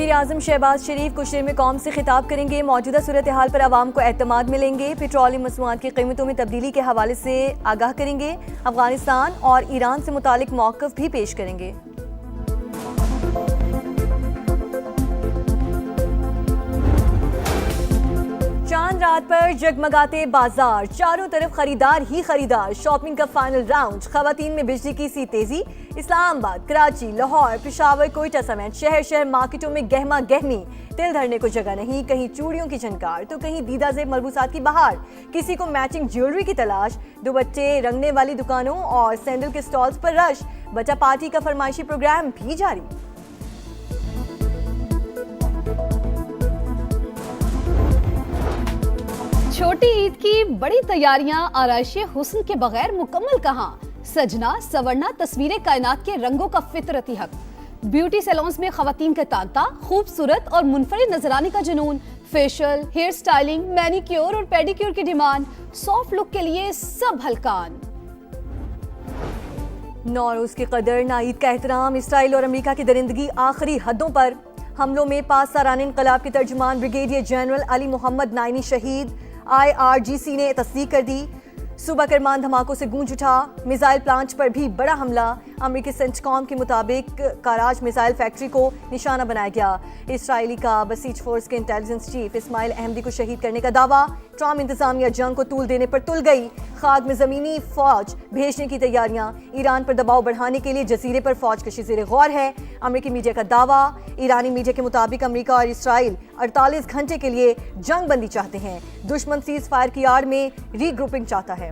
वज़ीर आज़म शहबाज शरीफ कुछ देर में कौम से खिताब करेंगे। मौजूदा सूरत हाल पर आवाम को एतमाद मिलेंगे। पेट्रोलियम मसनूआत की कीमतों में तब्दीली के हवाले से आगाह करेंगे। अफगानिस्तान और ईरान से मुतालिक मौक़िफ़ भी पेश करेंगे। चांद रात पर जगमगाते बाजार, चारों तरफ खरीदार ही खरीदार। शॉपिंग का फाइनल राउंड, खवातीन में बिजली की सी तेजी। इस्लामाबाद, कराची, लाहौर, पेशावर, कोयटा समेत शहर शहर मार्केटों में गहमा गहमी। तिल धरने को जगह नहीं, कहीं चूड़ियों की झनकार तो कहीं दीदा ज़ेब मलबूसात की बहार। किसी को मैचिंग ज्वेलरी की तलाश, दुपट्टे रंगने वाली दुकानों और सैंडल के स्टॉल्स पर रश। बचा पार्टी का फरमाइशी प्रोग्राम भी जारी। छोटी ईद की बड़ी तैयारियां आराइशे हुस्न के बगैर मुकम्मल कहां। सजना सवरना तस्वीरें कायनात के रंगों का फितरती हक। ब्यूटी सैलून्स में खवातीन का तांता, खूबसूरत और मुनफरिद नजर आने का जुनून। फेशियल, हेयर स्टाइलिंग, मैनिक्योर और पेडिक्योर की डिमांड। सॉफ्ट लुक के लिए सब हलकान। नौरोज की कदर, ना ईद का एहतराम। इसराइल और अमेरिका की दरिंदगी आखिरी हदों पर। हमलों में 5 सालाना इंकलाब के तर्जुमान brigadier general Ali Mohammad Naini शहीद। IRGC ने तस्दीक कर दी। सुबह करमान धमाकों से गूंज उठा। मिसाइल प्लांट पर भी बड़ा हमला। अमेरिकी सेंटकॉम के मुताबिक कराज मिसाइल फैक्ट्री को निशाना बनाया गया। इसराइली का बसीज फोर्स के इंटेलिजेंस चीफ इस्माइल अहमदी को शहीद करने का दावा। ट्रम्प इंतजामिया जंग को तूल देने पर तुल गई। खाग में जमीनी फौज भेजने की तैयारियां। ईरान पर दबाव बढ़ाने के लिए जजीरे पर फौज कशी ज़ेरे गौर है। अमेरिकी मीडिया का दावा। ईरानी मीडिया के मुताबिक अमेरिका और इसराइल 48 घंटे के लिए जंग बंदी चाहते हैं। दुश्मन सीज फायर की आड़ में रीग्रुपिंग चाहता है।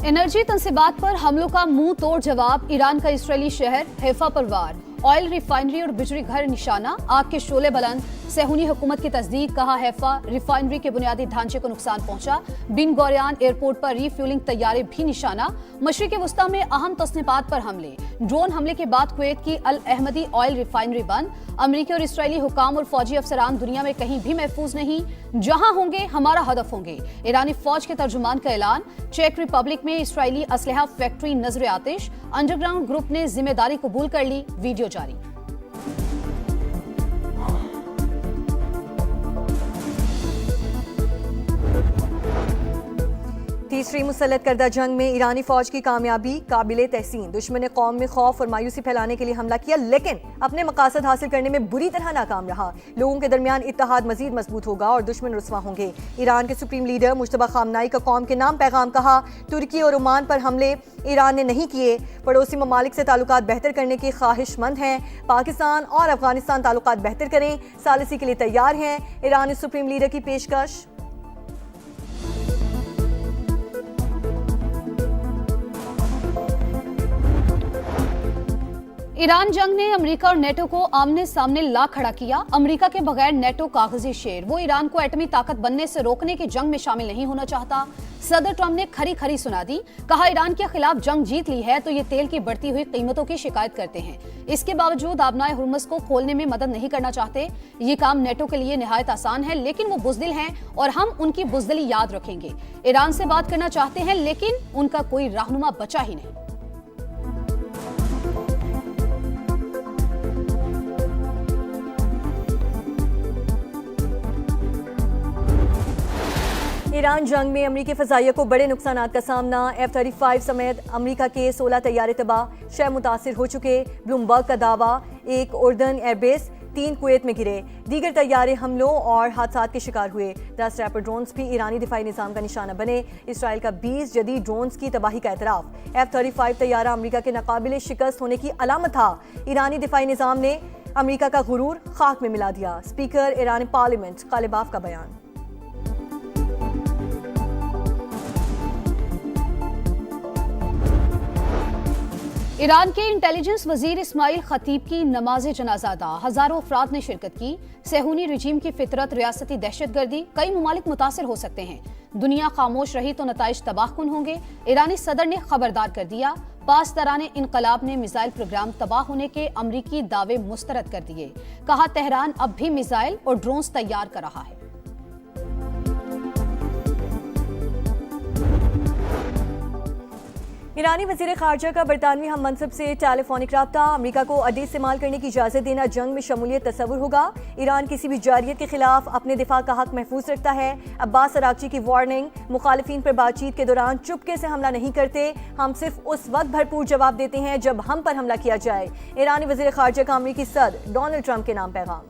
एनर्जी तंसीबात पर हमलों का मुंह तोड़ जवाब। ईरान का इसराइली शहर हैफा पर वार। ऑयल रिफाइनरी और बिजली घर निशाना। आग के शोले बुलंद। सेहूनी हुकूमत की तस्दीक, कहा हैफा रिफाइनरी के बुनियादी ढांचे को नुकसान पहुंचा। बिन गौरियान एयरपोर्ट पर रीफ्यूलिंग तैयारे भी निशाना। मशरिक वस्ता में अहम तस्नीबात पर हमले। ड्रोन हमले के बाद कुवैत की अल अहमदी ऑयल रिफाइनरी बंद। अमेरिकी और इसराइली हुकाम और फौजी अफसरान दुनिया में कहीं भी महफूज नहीं। जहां होंगे हमारा हदफ होंगे। ईरानी फौज के तर्जुमान का ऐलान। चेक रिपब्लिक में इसराइली असलहा फैक्ट्री नजर आतिश। अंडरग्राउंड ग्रुप ने जिम्मेदारी कबूल कर ली। वीडियो जारी। तीसरी मुसल्लत करदा जंग में ईरानी फौज की कामयाबी काबिले तहसीन। दुश्मन ने कौम में खौफ और मायूसी फैलाने के लिए हमला किया, लेकिन अपने मकासद हासिल करने में बुरी तरह नाकाम रहा। लोगों के दरमियान इत्तेहाद मजीद मजबूत होगा और दुश्मन रुस्वा होंगे। ईरान के सुप्रीम लीडर मुश्तबा खामनाई का कौम के नाम पैगाम। कहा, तुर्की और ओमान पर हमले ईरान ने नहीं किए। पड़ोसी ममालिक से ताल्लुकात बेहतर करने की ख्वाहिशमंद हैं। पाकिस्तान और अफगानिस्तान ताल्लुकात बेहतर करें, सालिसी के लिए तैयार हैं। ईरानी सुप्रीम लीडर की पेशकश। ईरान जंग ने अमेरिका और नेटो को आमने सामने ला खड़ा किया। अमेरिका के बगैर नेटो कागजी शेर। वो ईरान को एटमी ताकत बनने से रोकने की जंग में शामिल नहीं होना चाहता। सदर ट्रम्प ने खरी खरी सुना दी। कहा, ईरान के खिलाफ जंग जीत ली है तो ये तेल की बढ़ती हुई कीमतों की शिकायत करते हैं। इसके बावजूद आबनाए हुर्मुज़ को खोलने में मदद नहीं करना चाहते। ये काम नेटो के लिए निहायत आसान है, लेकिन वो बुज़दिल हैं और हम उनकी बुज़दिली याद रखेंगे। ईरान से बात करना चाहते हैं, लेकिन उनका कोई रहनुमा बचा ही नहीं। ईरान जंग में अमेरिकी फ़ज़ाइया को बड़े नुकसानात का सामना। F-35 समेत अमेरिका के 16 तैयारे तबाह, 6 मुतासिर हो चुके। ब्लूमबर्ग का दावा। 1 उर्दन एयरबेस, 3 कुवैत में गिरे। दीगर तैयारे हमलों और हादसात के शिकार हुए। 10 रैपिड ड्रोन्स भी ईरानी दिफाई निज़ाम का निशाना बने। इसराइल का 20 जदीद ड्रोन्स की तबाही का एतराफ़। F-35 तैयारा अमेरिका के नाकाबिले शिकस्त होने की अलामत था। ईरानी दिफाई निज़ाम ने अमेरिका का गुरूर खाक में मिला दिया। स्पीकर ईरानी पार्लियामेंट कालिबाफ का बयान। ईरान के इंटेलिजेंस वजीर इस्माइल खतीब की नमाज जनाजा अदा। हजारों अफराद ने शिरकत की। सेहूनी रजीम की फितरत रियासती दहशतगर्दी। कई ममालिक मुतासिर हो सकते हैं। दुनिया खामोश रही तो नताइज तबाहकुन होंगे। ईरानी सदर ने खबरदार कर दिया। पासदाराने इनकलाब ने मिसाइल प्रोग्राम तबाह होने के अमरीकी दावे मुस्तरद कर दिए। कहा, तेहरान अब भी मिसाइल और ड्रोन्स तैयार कर रहा है। ईरानी वजीर खारजा का बरतानवी हम मनसब से टेलीफोनिक राब्ता। अमरीका को अड्डे इस्तेमाल करने की इजाज़त देना जंग में शमूलियत तस्वुर होगा। ईरान किसी भी जारियत के खिलाफ अपने दिफा का हक महफूज रखता है। अब्बास अरागची की वार्निंग, मुखालिफिन पर बातचीत के दौरान चुपके से हमला नहीं करते, हम सिर्फ उस वक्त भरपूर जवाब देते हैं जब हम पर हमला किया जाए। ईरानी वजीर खारजा का अमरीकी सदर डोनाल्ड ट्रंप के नाम पैगाम।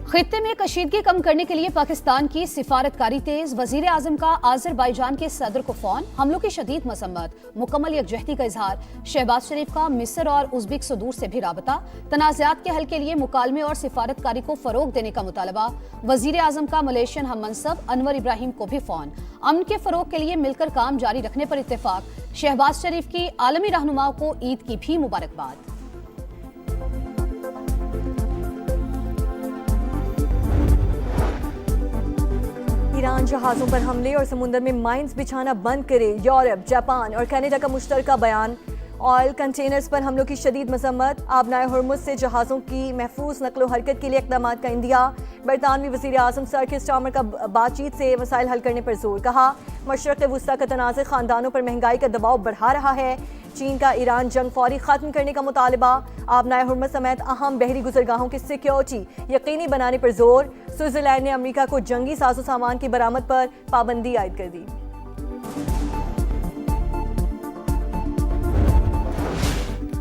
खित्ते में कशीदगी कम करने के लिए पाकिस्तान की सिफारतकारी तेज। वजीर आजम का आजरबाईजान के सदर को फोन, हमलों की शदीद मसम्मत, मुकम्मल यकजहती का इजहार। शहबाज शरीफ का मिस्र और उज़्बेक सदूर से भी राबता। तनाज़ात के हल के लिए मुकालमे और सिफारतकारी को फरोग देने का मुतालबा। वजीर आजम का मलेशियन हम मनसब अनवर इब्राहिम को भी फोन, अमन के फरोग के लिए मिलकर काम जारी रखने पर इत्तेफाक। शहबाज शरीफ की आलमी रहनुमाओं को ईद की भी मुबारकबाद। ईरान जहाज़ों पर हमले और समुद्र में माइंस बिछाना बंद करे, यूरोप, जापान और कनाडा का मुश्तरका बयान। ऑयल कंटेनर्स पर हमलों की शदीद मसम्मत, आबनाए हुर्मुज़ से जहाज़ों की महफूज नकलो हरकत के लिए इक़दाम का इंदिया। बरतानवी वज़ीर आज़म सर किर स्टार्मर का बातचीत से मसाइल हल करने पर जोर, कहा मशरक़ वुस्ता का तनाज़ ख़ानदानों पर महंगाई का दबाव बढ़ा रहा है। चीन का ईरान जंग फौरी ख़त्म करने का मुतालबा। आबनाए हुर्मुज़ समेत अहम बहरी गुजरगाहों की सिक्योरिटी यकीनी बनाने पर जोर। स्विट्ज़रलैंड ने अमरीका को जंगी साजो सामान की बरामद पर पाबंदी आयद कर दी।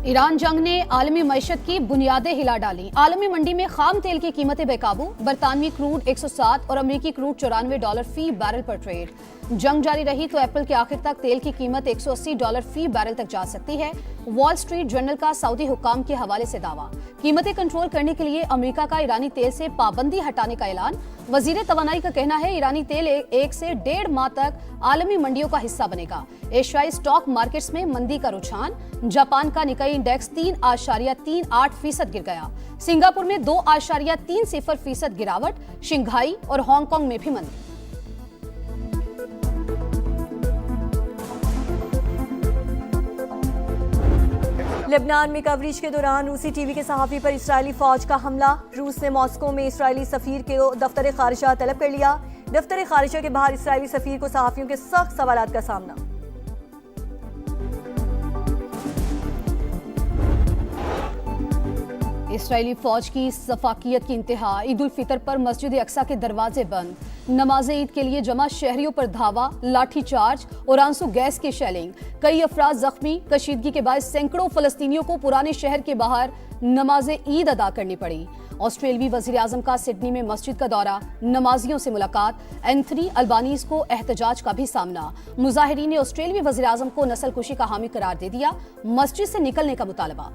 ईरान जंग ने आलमी मईशत की बुनियादें हिला डाली। आलमी मंडी में खाम तेल की कीमतें बेकाबू। बरतानवी क्रूड 107 और अमरीकी क्रूड $94 फी बैरल पर ट्रेड। जंग जारी रही तो अप्रैल के आखिर तक तेल की कीमत $180 फी बैरल तक जा सकती है। वॉल स्ट्रीट जर्नल का सऊदी हुकाम के हवाले से दावा। कीमतें कंट्रोल करने के लिए अमेरिका का ईरानी तेल से पाबंदी हटाने का ऐलान। वजीर तवानाई का कहना है ईरानी तेल 1 से 1.5 माह तक आलमी मंडियों का हिस्सा बनेगा। एशियाई स्टॉक मार्केट्स में मंदी का रुझान। जापान का निकाई इंडेक्स 3.38% गिर गया। सिंगापुर में 2.30% गिरावट। शंघाई और हांगकांग में भी मंदी। लेबनान में कवरेज के दौरान रूसी टीवी के सहाफ़ी पर इस्राएली फौज का हमला। रूस ने मॉस्को में इस्राएली सफीर को दफ्तर खारिजा तलब कर लिया। दफ्तर खारिजा के बाहर इस्राएली सफीर को सहाफ़ियों के सख्त सवालात का सामना। इस्राएली फौज की सफाकियत की इंतहा। ईद उल फितर पर मस्जिद अक्सा के दरवाजे बंद। नमाज ईद के लिए जमा शहरियों पर धावा, लाठीचार्ज और आंसू गैस की शेलिंग। कई अफराद जख्मी। कशीदगी के बाद सैकड़ों फलस्तीनियों को पुराने शहर के बाहर नमाज ईद अदा करनी पड़ी। ऑस्ट्रेलियाई वजीर आजम का सिडनी में मस्जिद का दौरा, नमाजियों से मुलाकात। एंथनी अल्बानीज को एहतजाज का भी सामना। मुजाहिरीन ने ऑस्ट्रेलियाई वजीर आजम को नस्लकुशी का हामी करार दे दिया। मस्जिद से निकलने का मुतालबा।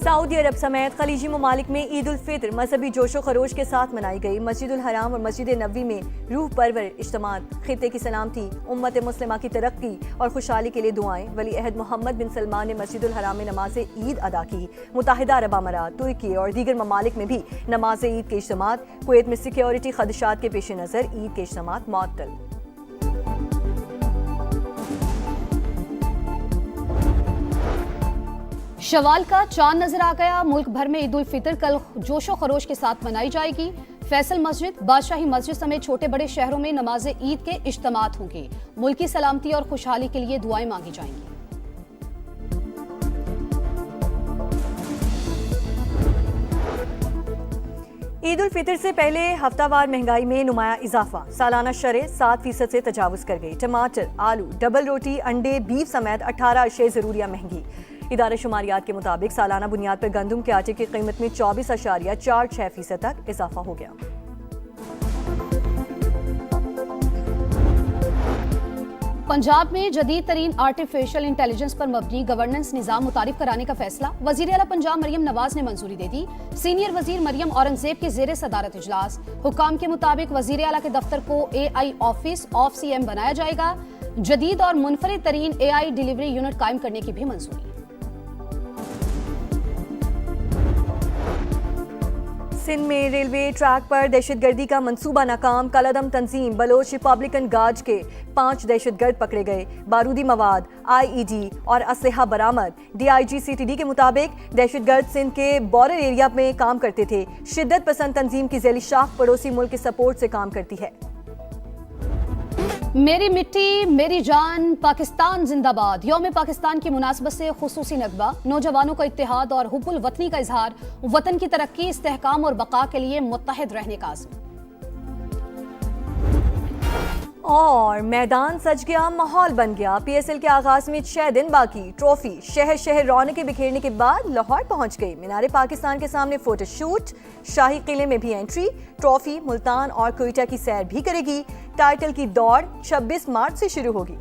सऊदी अरब समेत खलीजी ममालिक में ईद उल फितर मजहबी जोशो खरोश के साथ मनाई गई। मस्जिद उल हराम और मस्जिद नबवी में रूह परवर इज्तिमात, खित्ते की सलामती, उम्मत मुस्लिमा की तरक्की और खुशहाली के लिए दुआएं। वली अहद मोहम्मद बिन सलमान ने मस्जिद उल हराम में नमाज ईद अदा की। मुत्तहिदा अरब अमारात, तुर्की और दीगर ममालिक में भी नमाज ईद के इज्तिमात। कुवैत में सिक्योरिटी खदशात के पेश नज़र ईद के इज्तिमात मुअत्तल। शवाल का चांद नजर आ गया। मुल्क भर में ईद उल फितर कल जोशो खरोश के साथ मनाई जाएगी। फैसल मस्जिद, बादशाही मस्जिद समेत छोटे बड़े शहरों में नमाज ईद के इज्तिमात होंगे। मुल्क की सलामती और खुशहाली के लिए दुआएं मांगी जाएंगी। ईद उल फितर से पहले हफ्तावार महंगाई में नुमाया इजाफा। सालाना शरह 7% से तजावुज कर गई। टमाटर, आलू, डबल रोटी, अंडे, बीफ समेत 18 अशे ज़रूरिया महंगी। इदारा शुमारियात के मुताबिक सालाना बुनियाद पर गंदम के आटे की कीमत में 24.46% तक इजाफा हो गया। पंजाब में जदीद तरीन आर्टिफिशियल इंटेलिजेंस पर मबनी गवर्नेंस निज़ाम मुतारिफ कराने का फैसला। वज़ीर आला पंजाब मरियम नवाज ने मंजूरी दे दी। सीनियर वजीर मरियम औरंगजेब के ज़ेरे सदारत इजलास। हुकाम के मुताबिक वज़ीर आला के दफ्तर को AI ऑफिस ऑफ CM बनाया जाएगा। जदीद और मुनफरिद तरीन AI डिलीवरी यूनिट कायम करने की भी मंजूरी। सिंध में रेलवे ट्रैक पर दहशतगर्दी का मंसूबा नाकाम। कलअदम तंजीम बलोच रिपब्लिकन गार्ड के 5 दहशतगर्द पकड़े गए। बारूदी मवाद, आईईडी और असलहा बरामद। डीआईजी सीटीडी के मुताबिक दहशतगर्द सिंध के बॉर्डर एरिया में काम करते थे। शिद्दत पसंद तंजीम की जैली शाख पड़ोसी मुल्क के सपोर्ट से काम करती है। मेरी मिट्टी मेरी जान, पाकिस्तान जिंदाबाद। यौम पाकिस्तान की मुनासबत से खुसूसी नकबा। नौजवानों का इत्तेहाद और हुब्बुल वतनी का इजहार। वतन की तरक्की, इस्तेहकाम और बका के लिए मुत्तहिद रहने का आज़म। और मैदान सज गया, माहौल बन गया। पीएसएल के आगाज में 6 दिन बाकी। ट्रॉफी शहर शहर रौनकें बिखेरने के बाद लाहौर पहुंच गई। मीनारे पाकिस्तान के सामने फोटोशूट। शाही किले में भी एंट्री। ट्रॉफी मुल्तान और कोयटा की सैर भी करेगी। टाइटल की दौड़ 26 मार्च से शुरू होगी।